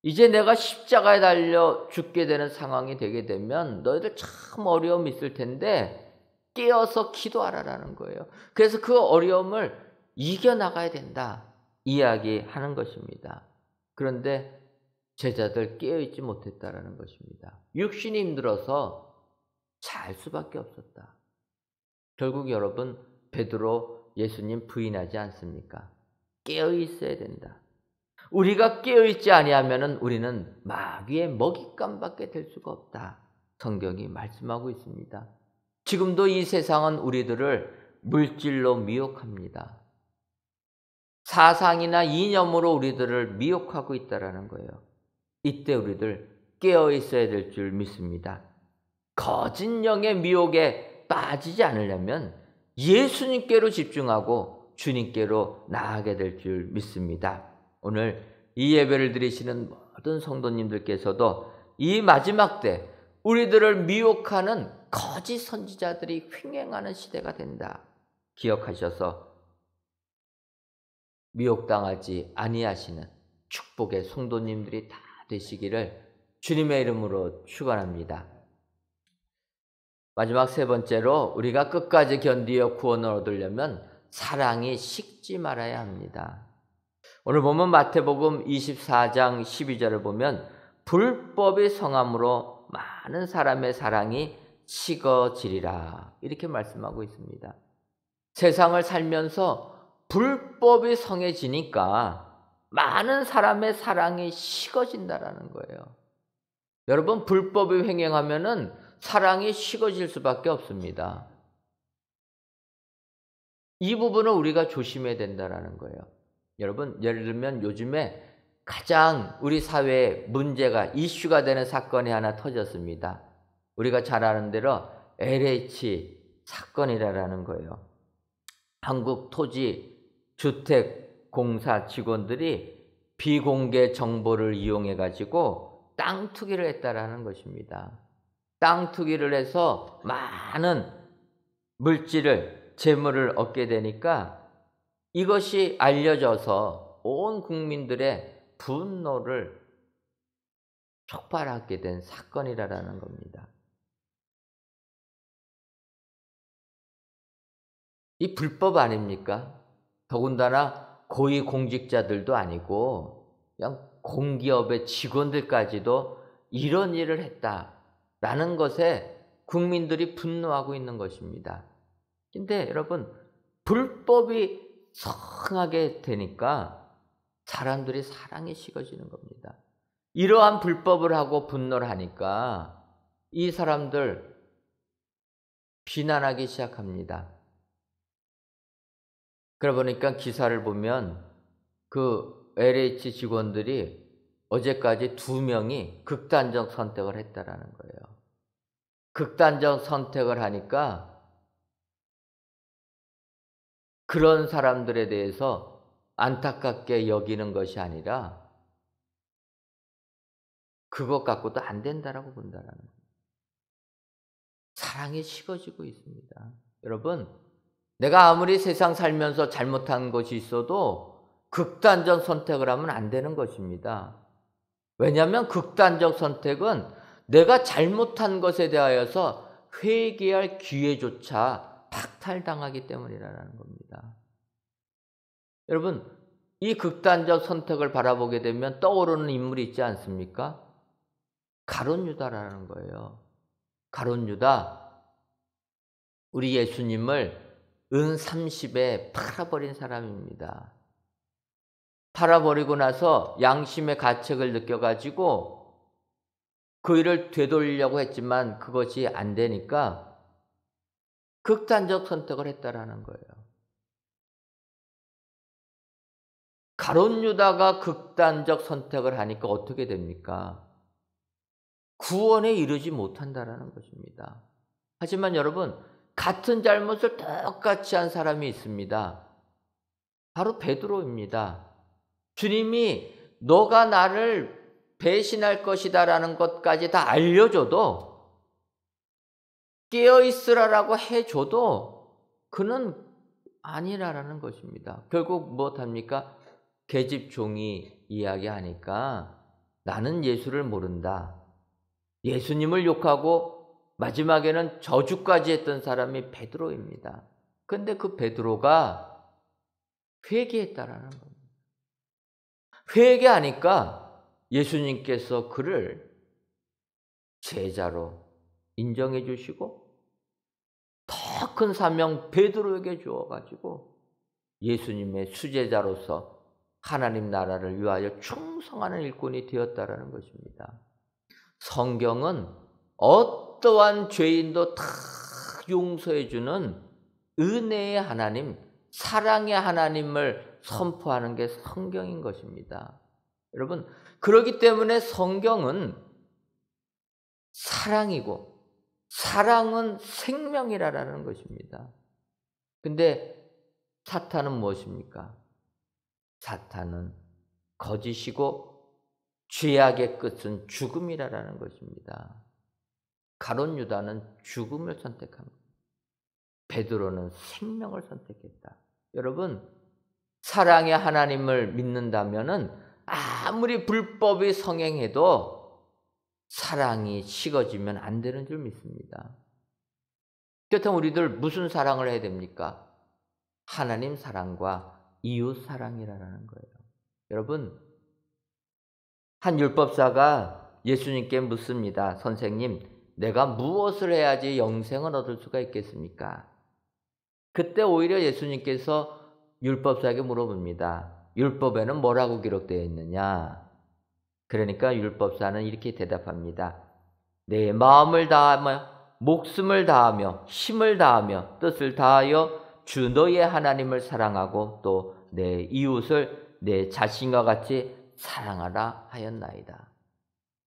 이제 내가 십자가에 달려 죽게 되는 상황이 되게 되면 너희들 참 어려움이 있을 텐데 끼어서 기도하라라는 거예요. 그래서 그 어려움을 이겨나가야 된다 이야기하는 것입니다. 그런데 제자들 깨어있지 못했다라는 것입니다. 육신이 힘들어서 잘 수밖에 없었다. 결국 여러분, 베드로 예수님 부인하지 않습니까? 깨어있어야 된다. 우리가 깨어있지 아니하면 우리는 마귀의 먹잇감밖에 될 수가 없다. 성경이 말씀하고 있습니다. 지금도 이 세상은 우리들을 물질로 미혹합니다. 사상이나 이념으로 우리들을 미혹하고 있다는 거예요. 이때 우리들 깨어 있어야 될 줄 믿습니다. 거짓 영의 미혹에 빠지지 않으려면 예수님께로 집중하고 주님께로 나아가게 될 줄 믿습니다. 오늘 이 예배를 드리시는 모든 성도님들께서도 이 마지막 때 우리들을 미혹하는 거짓 선지자들이 횡행하는 시대가 된다 기억하셔서 미혹당하지 아니하시는 축복의 성도님들이 다 되시기를 주님의 이름으로 축원합니다. 마지막 세 번째로 우리가 끝까지 견디어 구원을 얻으려면 사랑이 식지 말아야 합니다. 오늘 보면 마태복음 24장 12절을 보면 불법이 성함으로 많은 사람의 사랑이 식어지리라 이렇게 말씀하고 있습니다. 세상을 살면서 불법이 성해지니까 많은 사람의 사랑이 식어진다라는 거예요. 여러분, 불법이 횡행하면은 사랑이 식어질 수밖에 없습니다. 이 부분을 우리가 조심해야 된다라는 거예요. 여러분, 예를 들면 요즘에 가장 우리 사회에 문제가 이슈가 되는 사건이 하나 터졌습니다. 우리가 잘 아는 대로 LH 사건이라는 거예요. 한국토지주택공사 직원들이 비공개 정보를 이용해 가지고 땅 투기를 했다라는 것입니다. 땅 투기를 해서 많은 물질을, 재물을 얻게 되니까 이것이 알려져서 온 국민들의 분노를 촉발하게 된 사건이라는 겁니다. 이 불법 아닙니까? 더군다나 고위공직자들도 아니고 그냥 공기업의 직원들까지도 이런 일을 했다라는 것에 국민들이 분노하고 있는 것입니다. 근데 여러분, 불법이 성하게 되니까 사람들이 사랑이 식어지는 겁니다. 이러한 불법을 하고 분노를 하니까 이 사람들 비난하기 시작합니다. 그러다 보니까 기사를 보면 그 LH 직원들이 어제까지 2명이 극단적 선택을 했다라는 거예요. 극단적 선택을 하니까 그런 사람들에 대해서 안타깝게 여기는 것이 아니라 그것 갖고도 안 된다라고 본다라는 거예요. 사랑이 식어지고 있습니다. 여러분, 내가 아무리 세상 살면서 잘못한 것이 있어도 극단적 선택을 하면 안 되는 것입니다. 왜냐하면 극단적 선택은 내가 잘못한 것에 대하여서 회개할 기회조차 박탈당하기 때문이라는 겁니다. 여러분, 이 극단적 선택을 바라보게 되면 떠오르는 인물이 있지 않습니까? 가룟 유다라는 거예요. 가룟 유다, 우리 예수님을 은 30에 팔아버린 사람입니다. 팔아버리고 나서 양심의 가책을 느껴가지고 그 일을 되돌리려고 했지만 그것이 안 되니까 극단적 선택을 했다라는 거예요. 가룟 유다가 극단적 선택을 하니까 어떻게 됩니까? 구원에 이르지 못한다라는 것입니다. 하지만 여러분, 같은 잘못을 똑같이 한 사람이 있습니다. 바로 베드로입니다. 주님이 너가 나를 배신할 것이다라는 것까지 다 알려줘도, 깨어있으라라고 해줘도 그는 아니라는 것입니다. 결국 무엇합니까? 계집종이 이야기하니까 나는 예수를 모른다. 예수님을 욕하고 마지막에는 저주까지 했던 사람이 베드로입니다. 그런데 그 베드로가 회개했다라는 겁니다. 회개하니까 예수님께서 그를 제자로 인정해 주시고 더 큰 사명 베드로에게 주어가지고 예수님의 수제자로서 하나님 나라를 위하여 충성하는 일꾼이 되었다라는 것입니다. 성경은 어떠한 죄인도 다 용서해 주는 은혜의 하나님, 사랑의 하나님을 선포하는 게 성경인 것입니다. 여러분, 그렇기 때문에 성경은 사랑이고 사랑은 생명이라는 것입니다. 근데 사탄은 무엇입니까? 사탄은 거짓이고 죄악의 끝은 죽음이라는 것입니다. 가룟 유다는 죽음을 선택합니다. 베드로는 생명을 선택했다. 여러분, 사랑의 하나님을 믿는다면은 아무리 불법이 성행해도 사랑이 식어지면 안 되는 줄 믿습니다. 그렇다면 우리들 무슨 사랑을 해야 됩니까? 하나님 사랑과 이웃 사랑이라는 거예요. 여러분, 한 율법사가 예수님께 묻습니다. 선생님, 내가 무엇을 해야지 영생을 얻을 수가 있겠습니까? 그때 오히려 예수님께서 율법사에게 물어봅니다. 율법에는 뭐라고 기록되어 있느냐? 그러니까 율법사는 이렇게 대답합니다. 내 마음을 다하며 목숨을 다하며 힘을 다하며 뜻을 다하여 주 너의 하나님을 사랑하고 또 내 이웃을 내 자신과 같이 사랑하라 하였나이다.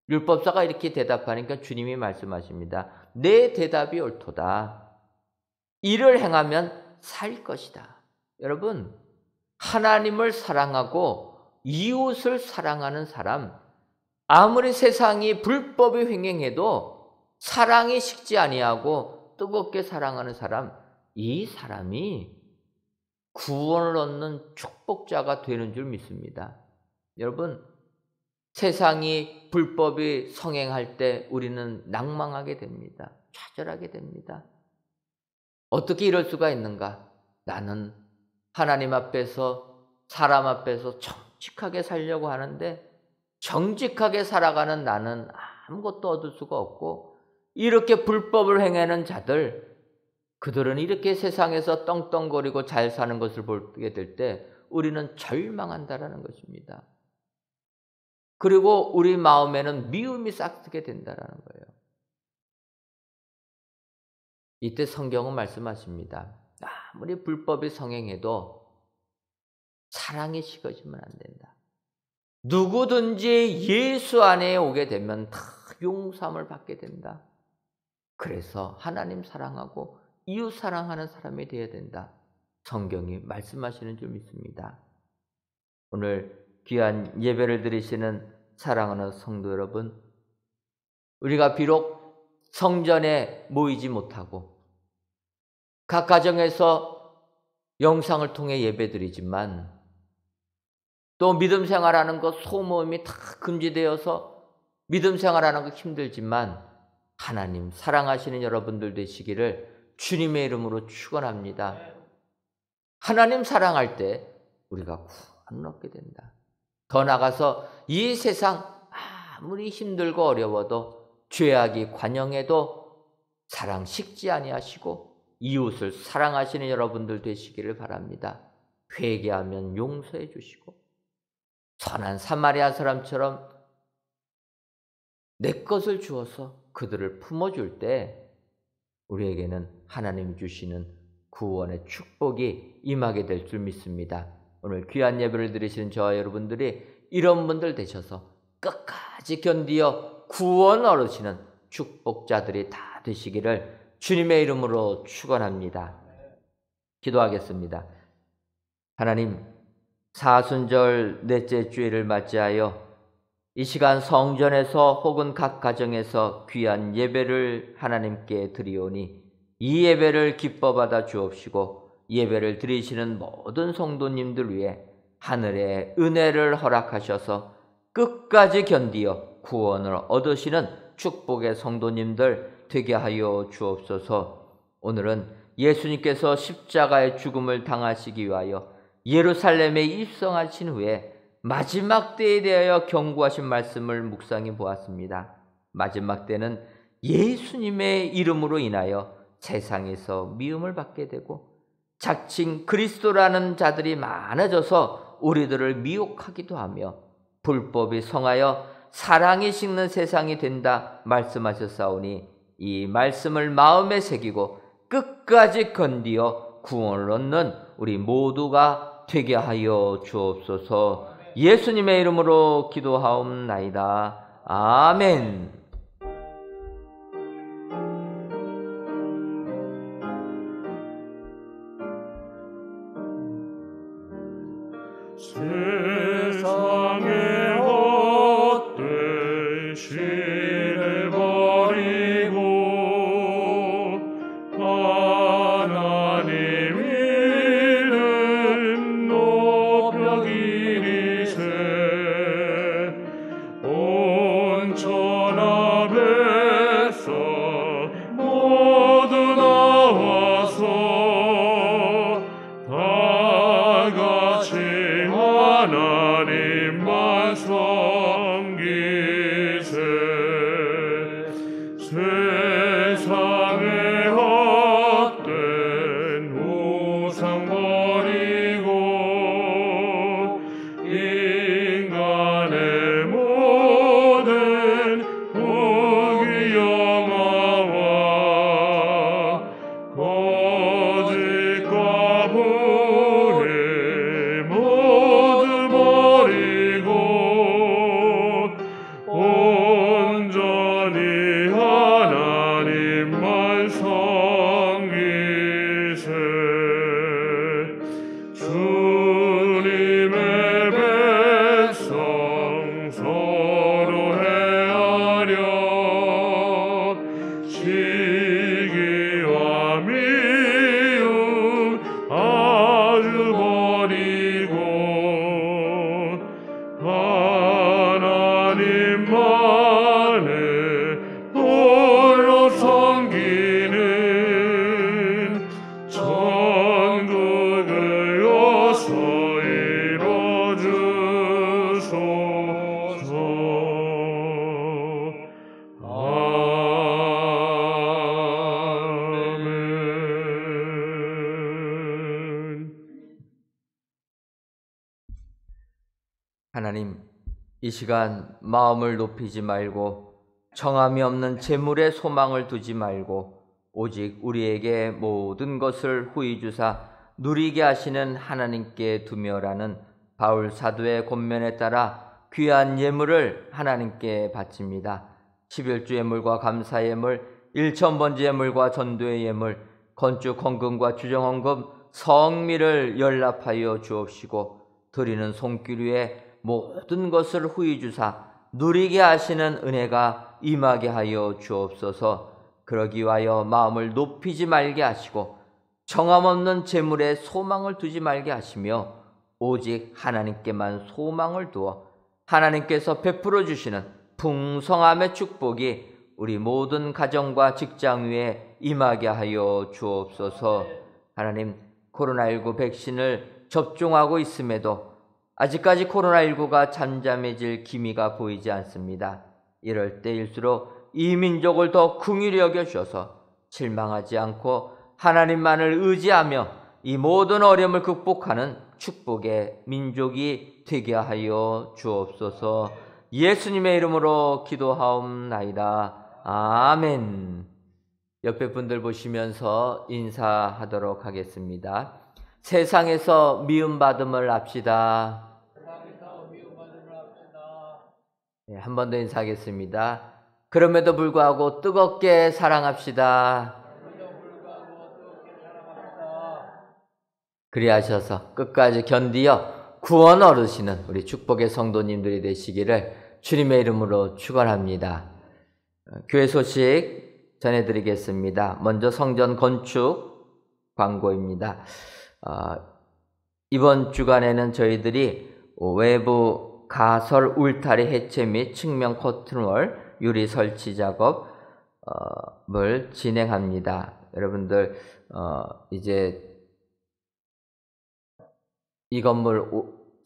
율법사가 이렇게 대답하니까 주님이 말씀하십니다. 내 대답이 옳도다. 이를 행하면 살 것이다. 여러분, 하나님을 사랑하고 이웃을 사랑하는 사람, 아무리 세상이 불법이 횡행해도 사랑이 식지 아니하고 뜨겁게 사랑하는 사람, 이 사람이 구원을 얻는 축복자가 되는 줄 믿습니다. 여러분, 세상이 불법이 성행할 때 우리는 낭망하게 됩니다. 좌절하게 됩니다. 어떻게 이럴 수가 있는가? 나는 하나님 앞에서, 사람 앞에서 정직하게 살려고 하는데 정직하게 살아가는 나는 아무것도 얻을 수가 없고, 이렇게 불법을 행하는 자들, 그들은 이렇게 세상에서 떵떵거리고 잘 사는 것을 보게 될 때 우리는 절망한다라는 것입니다. 그리고 우리 마음에는 미움이 싹트게 된다라는 거예요. 이때 성경은 말씀하십니다. 아무리 불법이 성행해도 사랑이 식어지면 안 된다. 누구든지 예수 안에 오게 되면 다 용서함을 받게 된다. 그래서 하나님 사랑하고 이웃 사랑하는 사람이 되어야 된다. 성경이 말씀하시는 줄 믿습니다. 오늘 귀한 예배를 드리시는 사랑하는 성도 여러분, 우리가 비록 성전에 모이지 못하고 각 가정에서 영상을 통해 예배드리지만, 또 믿음 생활하는 것 소모임이 다 금지되어서 믿음 생활하는 것 힘들지만 하나님 사랑하시는 여러분들 되시기를 주님의 이름으로 축원합니다. 하나님 사랑할 때 우리가 구원을 얻게 된다. 더 나아가서 이 세상 아무리 힘들고 어려워도 죄악이 관영해도 사랑 식지 아니하시고 이웃을 사랑하시는 여러분들 되시기를 바랍니다. 회개하면 용서해 주시고 선한 사마리아 사람처럼 내 것을 주어서 그들을 품어줄 때 우리에게는 하나님 주시는 구원의 축복이 임하게 될 줄 믿습니다. 오늘 귀한 예배를 드리시는 저와 여러분들이 이런 분들 되셔서 끝까지 견디어 구원 얻으시는 축복자들이 다 되시기를 주님의 이름으로 축원합니다. 기도하겠습니다. 하나님, 사순절 넷째 주일을 맞이하여 이 시간 성전에서 혹은 각 가정에서 귀한 예배를 하나님께 드리오니 이 예배를 기뻐 받아 주옵시고 예배를 드리시는 모든 성도님들 위해 하늘의 은혜를 허락하셔서 끝까지 견디어 구원을 얻으시는 축복의 성도님들 되게 하여 주옵소서. 오늘은 예수님께서 십자가의 죽음을 당하시기 위하여 예루살렘에 입성하신 후에 마지막 때에 대하여 경고하신 말씀을 묵상해 보았습니다. 마지막 때는 예수님의 이름으로 인하여 세상에서 미움을 받게 되고 자칭 그리스도라는 자들이 많아져서 우리들을 미혹하기도 하며 불법이 성하여 사랑이 식는 세상이 된다 말씀하셨사오니 이 말씀을 마음에 새기고 끝까지 건디어 구원을 얻는 우리 모두가 되게 하여 주옵소서. 예수님의 이름으로 기도하옵나이다. 아멘. 세상의 헛된 신을 버리고 하나님 이름 높여 기리세 온천 앞에서 모두 나와서 다 같이 하나님만 섬기세 세상의 헛된 우상 버리고 인간의 모든 부귀 영화와 거짓과 불의 모두 하나님, 이 시간 마음을 높이지 말고 정함이 없는 재물에 소망을 두지 말고 오직 우리에게 모든 것을 후히 주사 누리게 하시는 하나님께 두며라는 바울 사도의 권면에 따라 귀한 예물을 하나님께 바칩니다. 11주 예물과 감사 예물, 일천번제 예물과 전도의 예물, 건축 헌금과 주정 헌금, 성미를 연락하여 주옵시고 드리는 손길 위에 모든 것을 후히 주사 누리게 하시는 은혜가 임하게 하여 주옵소서. 그러기 위하여 마음을 높이지 말게 하시고 정함없는 재물에 소망을 두지 말게 하시며 오직 하나님께만 소망을 두어 하나님께서 베풀어 주시는 풍성함의 축복이 우리 모든 가정과 직장 위에 임하게 하여 주옵소서. 하나님, 코로나19 백신을 접종하고 있음에도 아직까지 코로나19가 잠잠해질 기미가 보이지 않습니다. 이럴 때일수록 이 민족을 더 긍휼히 여겨주셔서 실망하지 않고 하나님만을 의지하며 이 모든 어려움을 극복하는 축복의 민족이 되게 하여 주옵소서. 예수님의 이름으로 기도하옵나이다. 아멘. 옆에 분들 보시면서 인사하도록 하겠습니다. 세상에서 미움받음을 합시다. 네, 한 번 더 인사하겠습니다. 그럼에도 불구하고 뜨겁게 사랑합시다. 그리하셔서 끝까지 견디어 구원 얻으시는 우리 축복의 성도님들이 되시기를 주님의 이름으로 축원합니다. 교회 소식 전해드리겠습니다. 먼저 성전 건축 광고입니다. 이번 주간에는 저희들이 외부 가설 울타리 해체 및 측면 커튼월 유리 설치 작업을 진행합니다. 여러분들 이제 이 건물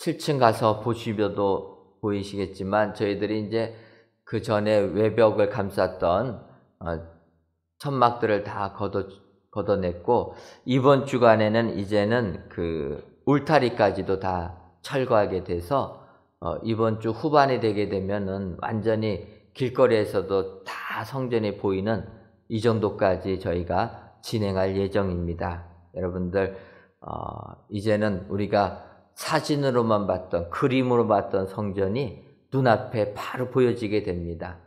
7층 가서 보시면도 보이시겠지만 저희들이 이제 그 전에 외벽을 감쌌던 천막들을 다 걷어냈고 이번 주간에는 이제는 그 울타리까지도 다 철거하게 돼서 이번 주 후반이 되게 되면은 완전히 길거리에서도 다 성전이 보이는 이 정도까지 저희가 진행할 예정입니다. 여러분들 이제는 우리가 사진으로만 봤던 그림으로 봤던 성전이 눈앞에 바로 보여지게 됩니다.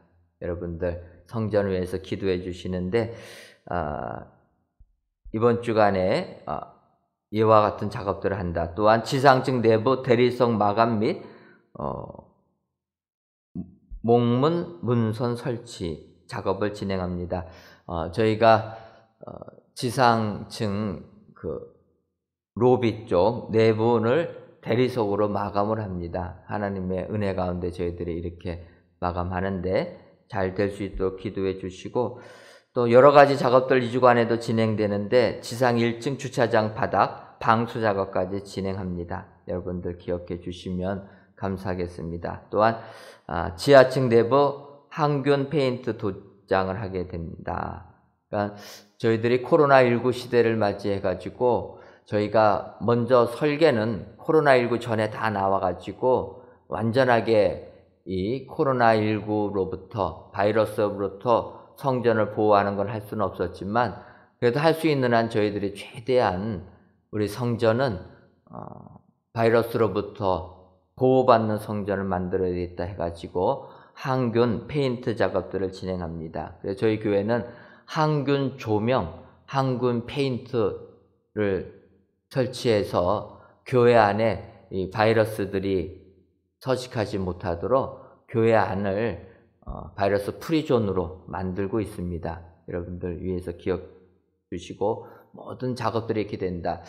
여러분들 성전을 위해서 기도해 주시는데 이번 주간에 이와 같은 작업들을 한다. 또한 지상층 내부 대리석 마감 및 목문 문선 설치 작업을 진행합니다. 저희가 지상층 그 로비 쪽 내부를 대리석으로 마감을 합니다. 하나님의 은혜 가운데 저희들이 이렇게 마감하는데 잘 될 수 있도록 기도해 주시고 또 여러 가지 작업들 2주간에도 진행되는데 지상 1층 주차장 바닥 방수 작업까지 진행합니다. 여러분들 기억해 주시면 감사하겠습니다. 또한 지하층 내부 항균 페인트 도장을 하게 됩니다. 그러니까 저희들이 코로나19 시대를 맞이해 가지고 저희가 먼저 설계는 코로나19 전에 다 나와가지고 완전하게 이 코로나19로부터 바이러스로부터 성전을 보호하는 건 할 수는 없었지만 그래도 할 수 있는 한 저희들이 최대한 우리 성전은 바이러스로부터 보호받는 성전을 만들어야겠다 해가지고 항균 페인트 작업들을 진행합니다. 그래서 저희 교회는 항균 조명, 항균 페인트를 설치해서 교회 안에 이 바이러스들이 서식하지 못하도록 교회 안을 바이러스 프리존으로 만들고 있습니다. 여러분들 위해서 기억 주시고 모든 작업들이 이렇게 된다.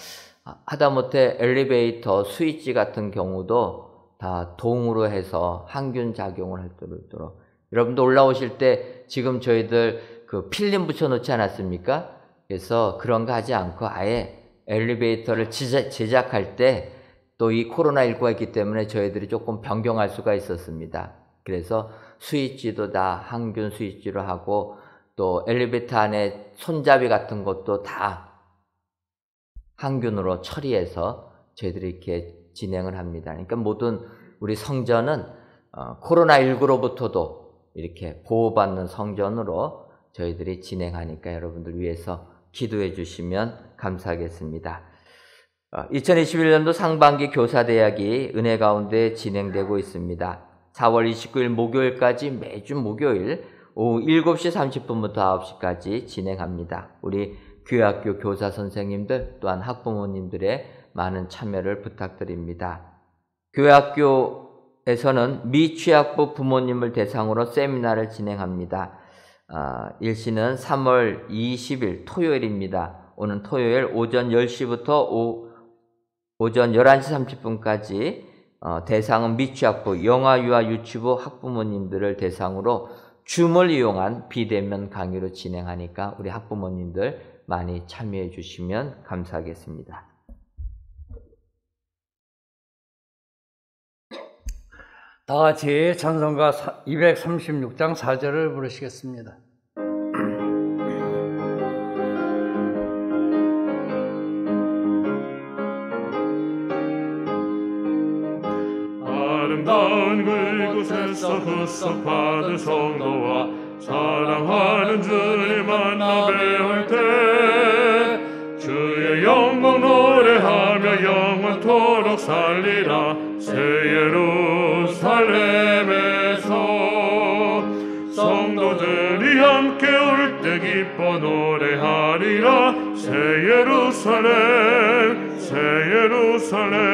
하다못해 엘리베이터 스위치 같은 경우도 다 동으로 해서 항균 작용을 할 수 있도록 여러분들 올라오실 때 지금 저희들 그 필름 붙여놓지 않았습니까? 그래서 그런 거 하지 않고 아예 엘리베이터를 제작할 때 또 이 코로나19가 있기 때문에 저희들이 조금 변경할 수가 있었습니다. 그래서 스위치도 다 항균 스위치로 하고 또 엘리베이터 안에 손잡이 같은 것도 다 항균으로 처리해서 저희들이 이렇게 진행을 합니다. 그러니까 모든 우리 성전은 코로나19로부터도 이렇게 보호받는 성전으로 저희들이 진행하니까 여러분들 위해서 기도해 주시면 감사하겠습니다. 2021년도 상반기 교사대학이 은혜 가운데 진행되고 있습니다. 4월 29일 목요일까지 매주 목요일 오후 7시 30분부터 9시까지 진행합니다. 우리 교회학교 교사 선생님들 또한 학부모님들의 많은 참여를 부탁드립니다. 교회학교에서는 미취학부 부모님을 대상으로 세미나를 진행합니다. 일시는 3월 20일 토요일입니다. 오는 토요일 오전 10시부터 오전 11시 30분까지 대상은 미취학부, 영아, 유아, 유치부 학부모님들을 대상으로 줌을 이용한 비대면 강의로 진행하니까 우리 학부모님들 많이 참여해 주시면 감사하겠습니다. 다 같이 찬송가 236장 4절을 부르시겠습니다. 아름다운 그곳에서 흑석받은 성도와 사랑하는 주님 만나 뵈올 때 주의 영광 노래하며 영원토록 살리라. 새 예루살렘에서 성도들이 함께 올 때 기뻐 노래하리라. 새 예루살렘 새 예루살렘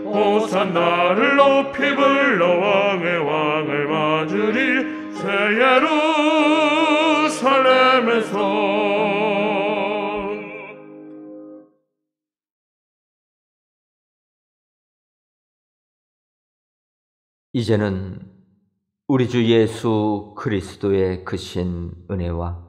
호산나를 높이 불러 왕의 왕을 맞으리. 새 예루살렘에서 이제는 우리 주 예수 그리스도의 크신 은혜와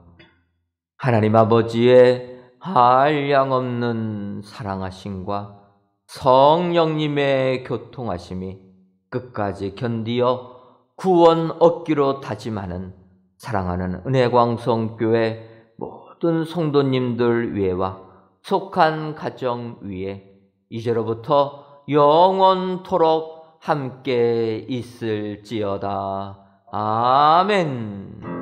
하나님 아버지의 한량없는 사랑하심과 성령님의 교통하심이 끝까지 견디어 구원 얻기로 다짐하는 사랑하는 은혜광성교회 모든 성도님들 위에와 속한 가정 위에 이제로부터 영원토록 함께 있을지어다. 아멘.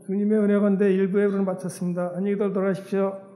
주님의 은혜 가운데 일부의 부를 마쳤습니다. 안녕히 돌아가십시오.